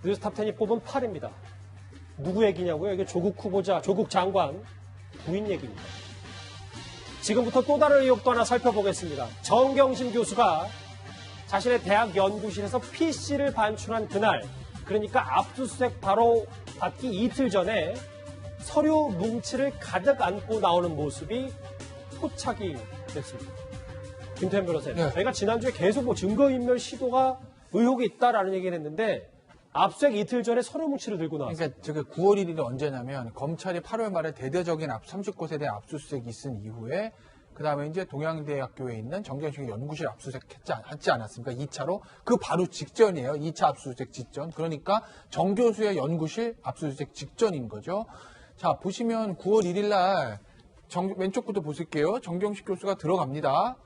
뉴스탑10이 뽑은 8입니다. 누구 얘기냐고요? 이게 조국 후보자, 조국 장관 부인 얘기입니다. 지금부터 또 다른 의혹도 하나 살펴보겠습니다. 정경심 교수가 자신의 대학 연구실에서 PC를 반출한 그날, 그러니까 압수수색 바로 받기 이틀 전에 서류 뭉치를 가득 안고 나오는 모습이 포착이 됐습니다. 김태현 변호사님, 네. 저희가 지난주에 계속 증거인멸 시도가 의혹이 있다라는 얘기를 했는데 압수수색 이틀 전에 서류 뭉치를 들고 나왔어요. 그러니까 저게 9월 1일이 언제냐면 검찰이 8월 말에 대대적인 30곳에 대한 압수수색이 있은 이후에 그다음에 이제 동양대학교에 있는 정경심 연구실 압수수색했지 않았습니까? 2차로 그 바로 직전이에요. 2차 압수수색 직전. 그러니까 정 교수의 연구실 압수수색 직전인 거죠. 자, 보시면 9월 1일 날 왼쪽부터 보실게요. 정경심 교수가 들어갑니다.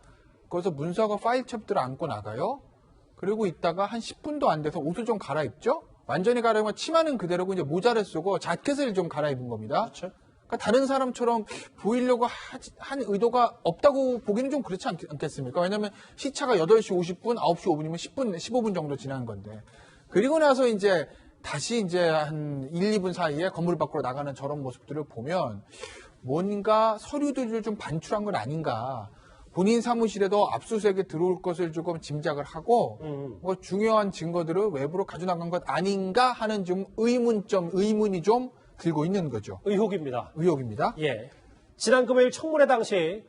거기서 문서가 파일 첩들을 안고 나가요. 그리고 있다가 한 10분도 안 돼서 옷을 좀 갈아입죠. 완전히 갈아입으면 치마는 그대로고 이제 모자를 쓰고 자켓을 좀 갈아입은 겁니다. 그렇죠. 그러니까 다른 사람처럼 보이려고 한 의도가 없다고 보기는 좀 그렇지 않겠습니까? 왜냐하면 시차가 8시 50분, 9시 5분이면 10분, 15분 정도 지난 건데. 그리고 나서 이제 다시 이제 한 1, 2분 사이에 건물 밖으로 나가는 저런 모습들을 보면 뭔가 서류들을 좀 반출한 건 아닌가. 본인 사무실에도 압수수색에 들어올 것을 조금 짐작을 하고 뭐 중요한 증거들을 외부로 가져나간 것 아닌가 하는 좀 의문이 좀 들고 있는 거죠. 의혹입니다. 의혹입니다. 예. 지난 금요일 청문회 당시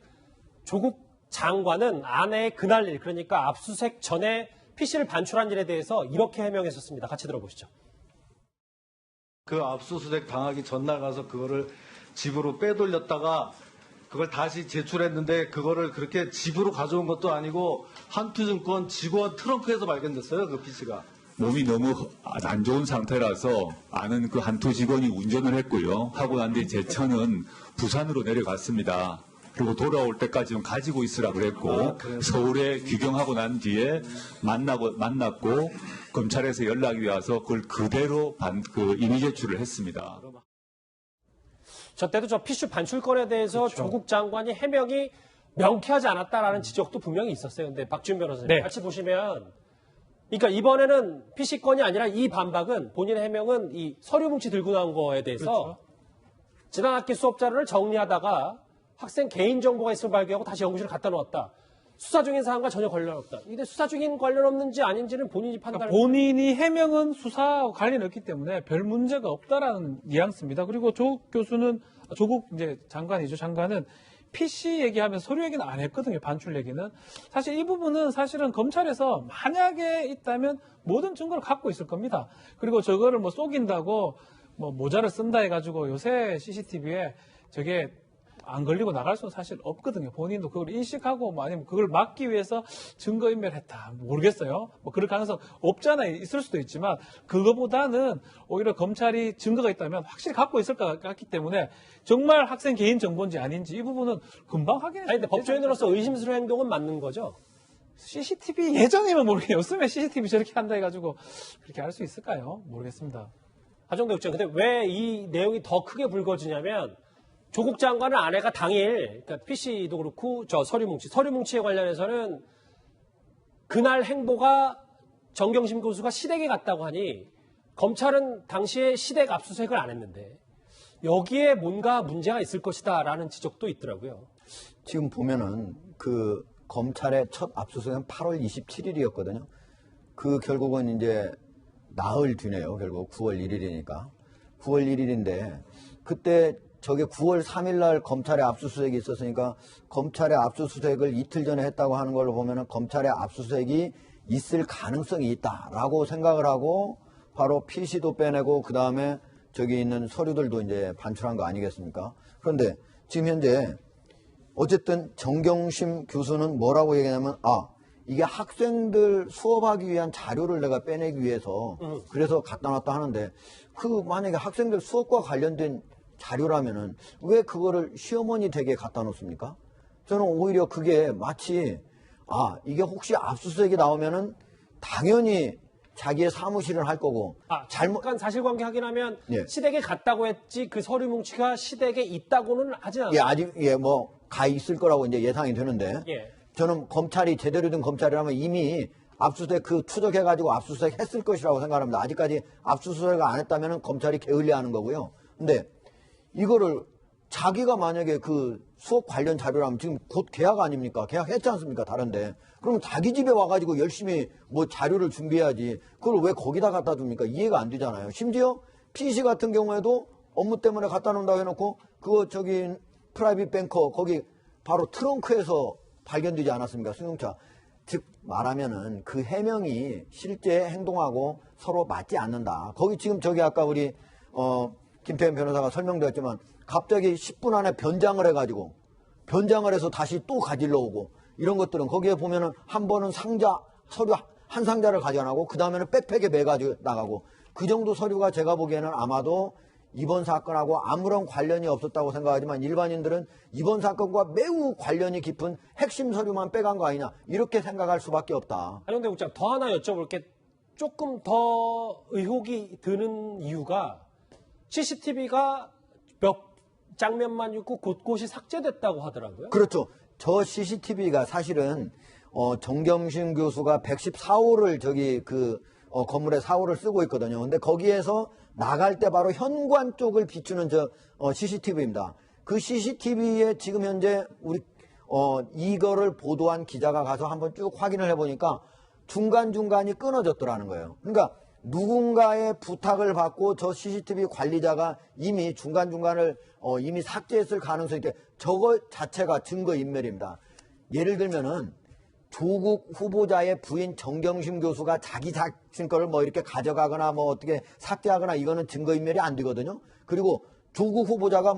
조국 장관은 아내의 그날 일, 그러니까 압수수색 전에 PC를 반출한 일에 대해서 이렇게 해명했었습니다. 같이 들어보시죠. 그 압수수색 당하기 전날 가서 그거를 집으로 빼돌렸다가 그걸 다시 제출했는데 그거를 그렇게 집으로 가져온 것도 아니고 한투증권 직원 트렁크에서 발견됐어요. 그 PC가. 몸이 너무 안 좋은 상태라서 아는 그 한투 직원이 운전을 했고요. 하고 난 뒤에 제 차는 부산으로 내려갔습니다. 그리고 돌아올 때까지는 가지고 있으라 그랬고 서울에 귀경하고 난 뒤에 만났고 검찰에서 연락이 와서 그걸 그대로 이미 제출을 했습니다. 저 때도 저 PC 반출건에 대해서 그렇죠. 조국 장관이 해명이 명쾌하지 않았다라는 지적도 분명히 있었어요. 근데 박지훈 변호사님 네. 같이 보시면 그러니까 이번에는 PC건이 아니라 이 반박은 본인의 해명은 이 서류 뭉치 들고 나온 거에 대해서 그렇죠. 지난 학기 수업 자료를 정리하다가 학생 개인정보가 있음을 발견하고 다시 연구실에 갖다 놓았다. 수사 중인 사항과 전혀 관련 없다. 근데 수사 중인 관련 없는지 아닌지는 본인이 판단을 본인이 해명은 수사와 관련이 없기 때문에 별 문제가 없다라는 뉘앙스입니다. 그리고 조국 이제 장관은 PC 얘기하면서 서류 얘기는 안 했거든요. 반출 얘기는. 사실 이 부분은 사실은 검찰에서 만약에 있다면 모든 증거를 갖고 있을 겁니다. 그리고 저거를 뭐 속인다고 뭐 모자를 쓴다 해가지고 요새 CCTV에 저게 안 걸리고 나갈 수는 사실 없거든요. 본인도 그걸 인식하고 뭐 아니면 그걸 막기 위해서 증거인멸했다. 모르겠어요. 뭐 그럴 가능성 없잖아요. 있을 수도 있지만 그거보다는 오히려 검찰이 증거가 있다면 확실히 갖고 있을 것 같기 때문에 정말 학생 개인 정보인지 아닌지 이 부분은 금방 확인해. 아니 근데 법조인으로서 의심스러운 행동은 맞는 거죠? CCTV 예전이면 모르겠어요. 요즘에 CCTV 저렇게 한다 해가지고 그렇게 할 수 있을까요? 모르겠습니다. 하정대 국장. 근데 왜 이 내용이 더 크게 불거지냐면 조국 장관은 아내가 당일, 그러니까 PC도 그렇고 저 서류 뭉치에 관련해서는 그날 행보가 정경심 교수가 시댁에 갔다고 하니 검찰은 당시에 시댁 압수수색을 안 했는데 여기에 뭔가 문제가 있을 것이다라는 지적도 있더라고요. 지금 보면은 그 검찰의 첫 압수수색은 8월 27일이었거든요. 그 결국은 이제 나흘 뒤네요. 결국 9월 1일이니까. 9월 1일인데 그때 저게 9월 3일 날 검찰의 압수수색이 있었으니까 검찰의 압수수색을 이틀 전에 했다고 하는 걸로 보면은 검찰의 압수수색이 있을 가능성이 있다라고 생각을 하고 바로 PC도 빼내고 그 다음에 저기 있는 서류들도 이제 반출한 거 아니겠습니까? 그런데 지금 현재 어쨌든 정경심 교수는 뭐라고 얘기하냐면 이게 학생들 수업하기 위한 자료를 내가 빼내기 위해서 그래서 갖다 놨다 하는데 그 만약에 학생들 수업과 관련된 자료라면은 왜 그거를 시어머니 댁에 갖다 놓습니까? 저는 오히려 그게 마치 이게 혹시 압수수색이 나오면은 당연히 자기의 사무실을 할 거고 잠깐 사실관계 확인하면 예. 시댁에 갔다고 했지 그 서류 뭉치가 시댁에 있다고는 하진 않아요. 예, 아직 뭐 가 있을 거라고 이제 예상이 되는데 예. 저는 검찰이 제대로 된 검찰이라면 이미 압수수색 그 추적해가지고 압수수색 했을 것이라고 생각합니다. 아직까지 압수수색을 안 했다면 검찰이 게을리하는 거고요. 근데 이거를 자기가 만약에 그 수업 관련 자료라면 지금 곧 계약 아닙니까? 계약했지 않습니까? 다른데. 그러면 자기 집에 와가지고 열심히 뭐 자료를 준비해야지. 그걸 왜 거기다 갖다 둡니까? 이해가 안 되잖아요. 심지어 PC 같은 경우에도 업무 때문에 갖다 놓는다고 해놓고 그거 저기 프라이빗 뱅커 거기 바로 트렁크에서 발견되지 않았습니까? 승용차. 즉 말하면은 그 해명이 실제 행동하고 서로 맞지 않는다. 거기 지금 저기 아까 우리 김태현 변호사가 설명드렸지만 갑자기 10분 안에 변장을 해가지고 변장을 해서 다시 또 가지러 오고 이런 것들은 거기에 보면은 한 번은 상자 서류 한 상자를 가져가고 그 다음에는 백팩에 매가지고 나가고 그 정도 서류가 제가 보기에는 아마도 이번 사건하고 아무런 관련이 없었다고 생각하지만 일반인들은 이번 사건과 매우 관련이 깊은 핵심 서류만 빼간 거 아니냐 이렇게 생각할 수밖에 없다. 한영대 국장 더 하나 여쭤볼 게 조금 더 의혹이 드는 이유가 CCTV가 몇 장면만 있고 곳곳이 삭제됐다고 하더라고요. 그렇죠. 저 CCTV가 사실은 정경심 교수가 114호를 저기 건물에 4호를 쓰고 있거든요. 근데 거기에서 나갈 때 바로 현관 쪽을 비추는 CCTV입니다. 그 CCTV에 지금 현재 우리 이거를 보도한 기자가 가서 한번 쭉 확인을 해보니까 중간중간이 끊어졌더라는 거예요. 그러니까 누군가의 부탁을 받고 저 CCTV 관리자가 이미 중간중간을 이미 삭제했을 가능성이 있대. 저거 자체가 증거인멸입니다. 예를 들면은 조국 후보자의 부인 정경심 교수가 자기 자신 거를 뭐 이렇게 가져가거나 뭐 어떻게 삭제하거나 이거는 증거인멸이 안 되거든요. 그리고 조국 후보자가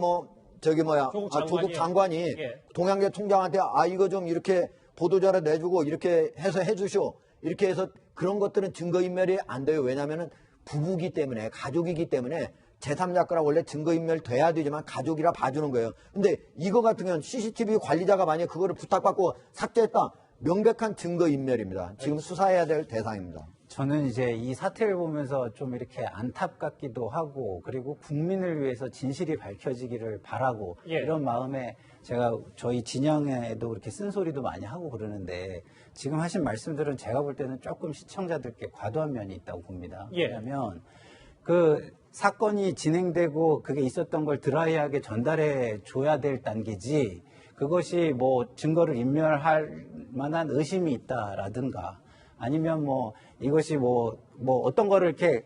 조국 장관이 예. 동양대 총장한테 이거 좀 이렇게 보도자료 내주고 이렇게 해서 해주시오. 이렇게 해서 그런 것들은 증거인멸이 안 돼요. 왜냐하면 부부기 때문에 가족이기 때문에 제3자거나 원래 증거인멸 돼야 되지만 가족이라 봐주는 거예요. 근데 이거 같은 경우는 CCTV 관리자가 만약에 그거를 부탁받고 삭제했다. 명백한 증거인멸입니다. 지금 수사해야 될 대상입니다. 저는 이제 이 사태를 보면서 좀 이렇게 안타깝기도 하고 그리고 국민을 위해서 진실이 밝혀지기를 바라고 예. 이런 마음에 제가 저희 진영에도 그렇게 쓴소리도 많이 하고 그러는데 지금 하신 말씀들은 제가 볼 때는 조금 시청자들께 과도한 면이 있다고 봅니다. 예. 왜냐하면 그 사건이 진행되고 그게 있었던 걸 드라이하게 전달해 줘야 될 단계지 그것이 뭐 증거를 인멸할 만한 의심이 있다라든가 아니면 뭐 이것이 뭐 어떤 거를 이렇게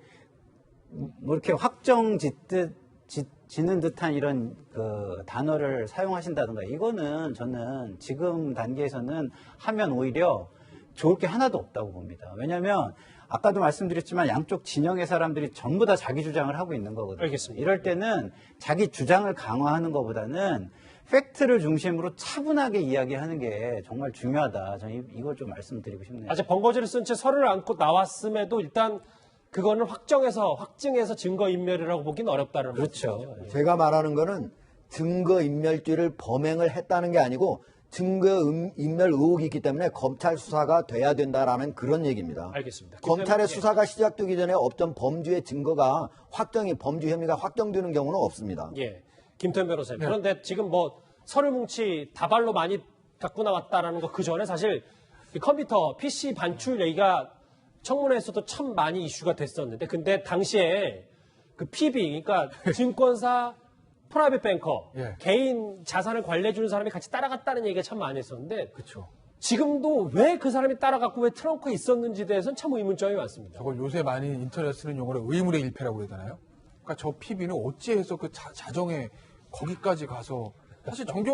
뭐 이렇게 확정 짓는 듯한 이런 그 단어를 사용하신다든가 이거는 저는 지금 단계에서는 하면 오히려 좋을 게 하나도 없다고 봅니다. 왜냐하면 아까도 말씀드렸지만 양쪽 진영의 사람들이 전부 다 자기 주장을 하고 있는 거거든요. 알겠습니다. 이럴 때는 자기 주장을 강화하는 것보다는 팩트를 중심으로 차분하게 이야기하는 게 정말 중요하다. 저는 이걸 좀 말씀드리고 싶네요. 아직 번거지를 쓴 채 서류를 안고 나왔음에도 일단 그거는 확증해서 증거인멸이라고 보기는 어렵다는 그렇죠. 말씀이죠. 제가 말하는 거는 증거인멸죄를 범행을 했다는 게 아니고 증거인멸 의혹이 있기 때문에 검찰 수사가 돼야 된다라는 그런 얘기입니다. 알겠습니다. 검찰의 수사가 시작되기 전에 어떤 범죄의 증거가 범죄 혐의가 확정되는 경우는 없습니다. 예. 김태현 변호사님. 그런데 지금 뭐 서류 뭉치 다발로 많이 갖고 나왔다라는 거 그 전에 사실 이 컴퓨터 PC 반출 얘기가 청문회에서도 참 많이 이슈가 됐었는데 근데 당시에 그 PB 그러니까 증권사 프라이빗 뱅커 예. 개인 자산을 관리해 주는 사람이 같이 따라갔다는 얘기가 참 많이 했었는데 그렇죠. 지금도 왜 그 사람이 따라갔고 왜 트렁크에 있었는지에 대해서는 참 의문점이 많습니다. 저걸 요새 많이 인터넷 쓰는 용어로 의문의 일패라고 그러잖아요. 그러니까 저 PB는 어찌해서 그 자정에 거기까지 가서 사실 정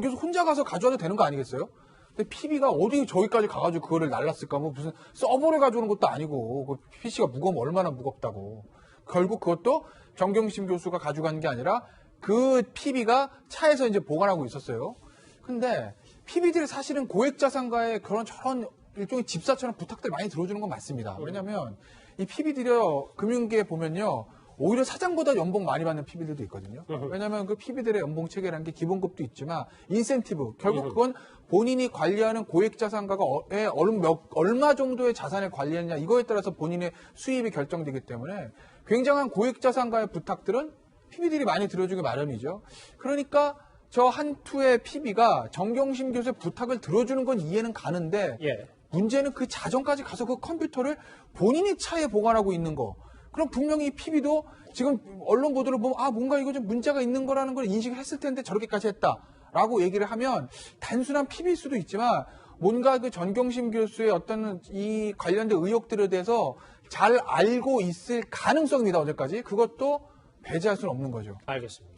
교수 혼자 가서 가져와도 되는 거 아니겠어요? 근데 PB가 어디 저기까지 가가지고 그거를 날랐을까? 뭐 무슨 서버를 가져오는 것도 아니고 그 PC가 무거우면 얼마나 무겁다고. 결국 그것도 정경심 교수가 가져간 게 아니라 그 PB가 차에서 이제 보관하고 있었어요. 근데 PB들이 사실은 고액자산가의 그런 저런 일종의 집사처럼 부탁들 많이 들어주는 건 맞습니다. 왜냐하면 이 PB들이 금융계에 보면요. 오히려 사장보다 연봉 많이 받는 PB들도 있거든요. 왜냐하면 그 PB들의 연봉 체계라는 게 기본급도 있지만 인센티브, 결국 그건 본인이 관리하는 고액자산가가 얼마 정도의 자산을 관리했냐 이거에 따라서 본인의 수입이 결정되기 때문에 굉장한 고액자산가의 부탁들은 PB들이 많이 들어주기 마련이죠. 그러니까 저 한 투의 PB가 정경심 교수의 부탁을 들어주는 건 이해는 가는데 예. 문제는 그 자정까지 가서 그 컴퓨터를 본인이 차에 보관하고 있는 거. 그럼 분명히 PB도 지금 언론 보도를 보면 뭔가 이거 좀 문제가 있는 거라는 걸 인식을 했을 텐데 저렇게까지 했다라고 얘기를 하면 단순한 PB일 수도 있지만 뭔가 그 전경심 교수의 어떤 이 관련된 의혹들에 대해서 잘 알고 있을 가능성입니다. 어제까지. 그것도 배제할 수는 없는 거죠. 알겠습니다.